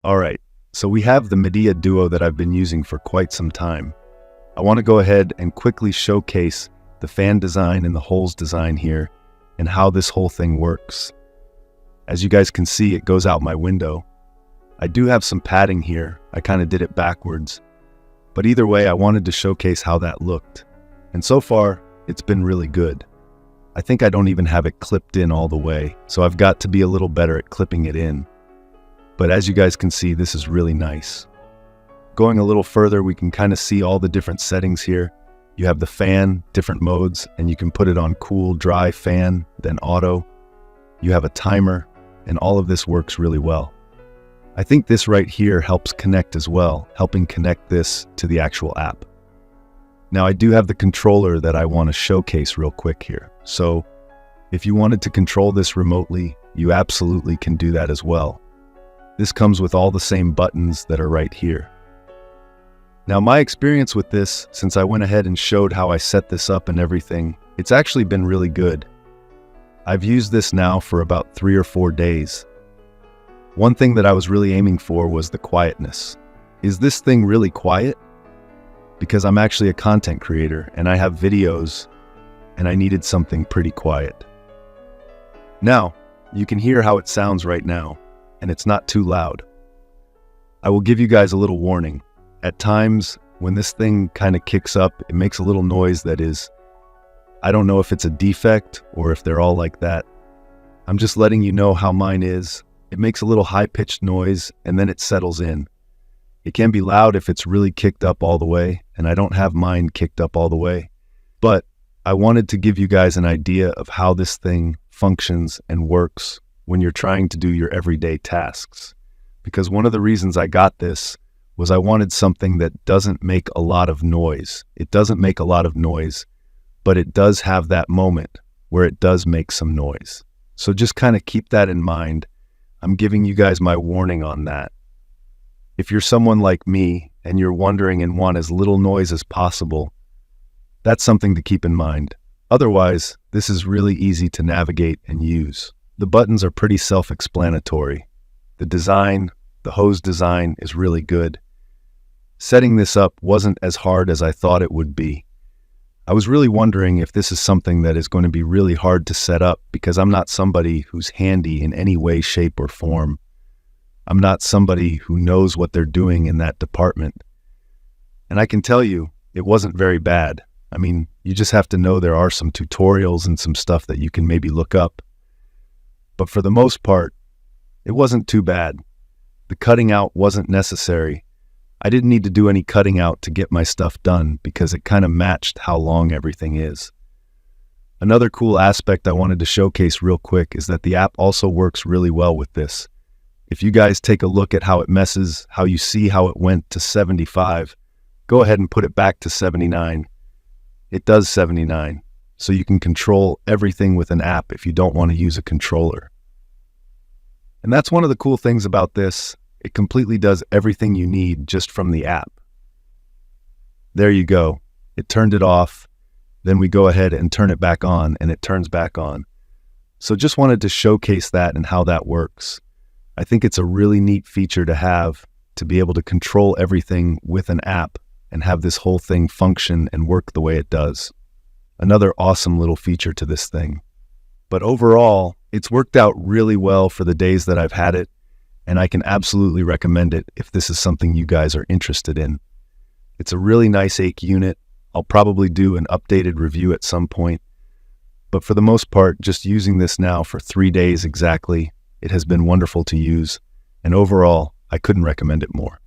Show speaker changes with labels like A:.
A: All right, so we have the Midea Duo that I've been using for quite some time. I want to go ahead and quickly showcase the fan design and the holes design here and how this whole thing works. As you guys can see, it goes out my window. I do have some padding here. I kind of did it backwards. But either way, I wanted to showcase how that looked. And so far, it's been really good. I think I don't even have it clipped in all the way, so I've got to be a little better at clipping it in. But as you guys can see, this is really nice. Going a little further, we can kind of see all the different settings here. You have the fan, different modes, and you can put it on cool, dry, fan, then auto. You have a timer, and all of this works really well. I think this right here helps connect as well, helping connect this to the actual app. Now I do have the controller that I want to showcase real quick here. So if you wanted to control this remotely, you absolutely can do that as well. This comes with all the same buttons that are right here. Now my experience with this, since I went ahead and showed how I set this up and everything, it's actually been really good. I've used this now for about 3 or 4 days. One thing that I was really aiming for was the quietness. Is this thing really quiet? Because I'm actually a content creator and I have videos and I needed something pretty quiet. Now, you can hear how it sounds right now, and it's not too loud. I will give you guys a little warning. At times, when this thing kind of kicks up, it makes a little noise that is, I don't know if it's a defect or if they're all like that. I'm just letting you know how mine is. It makes a little high-pitched noise and then it settles in. It can be loud if it's really kicked up all the way, and I don't have mine kicked up all the way. But I wanted to give you guys an idea of how this thing functions and works when you're trying to do your everyday tasks. Because one of the reasons I got this was I wanted something that doesn't make a lot of noise. It doesn't make a lot of noise, but it does have that moment where it does make some noise. So just kind of keep that in mind. I'm giving you guys my warning on that. If you're someone like me and you're wondering and want as little noise as possible, that's something to keep in mind. Otherwise, this is really easy to navigate and use. The buttons are pretty self-explanatory. The design, the hose design is really good. Setting this up wasn't as hard as I thought it would be. I was really wondering if this is something that is going to be really hard to set up because I'm not somebody who's handy in any way, shape, or form. I'm not somebody who knows what they're doing in that department. And I can tell you, it wasn't very bad. I mean, you just have to know there are some tutorials and some stuff that you can maybe look up. But for the most part, it wasn't too bad. The cutting out wasn't necessary. I didn't need to do any cutting out to get my stuff done because it kind of matched how long everything is. Another cool aspect I wanted to showcase real quick is that the app also works really well with this. If you guys take a look at how it messes, how you see how it went to 75, go ahead and put it back to 79. It does 79, so you can control everything with an app if you don't want to use a controller. And that's one of the cool things about this. It completely does everything you need just from the app. There you go. It turned it off. Then we go ahead and turn it back on, and it turns back on. So just wanted to showcase that and how that works. I think it's a really neat feature to have, to be able to control everything with an app and have this whole thing function and work the way it does. Another awesome little feature to this thing. But overall, it's worked out really well for the days that I've had it, and I can absolutely recommend it if this is something you guys are interested in. It's a really nice SACC unit. I'll probably do an updated review at some point. But for the most part, just using this now for 3 days exactly, it has been wonderful to use, and overall, I couldn't recommend it more.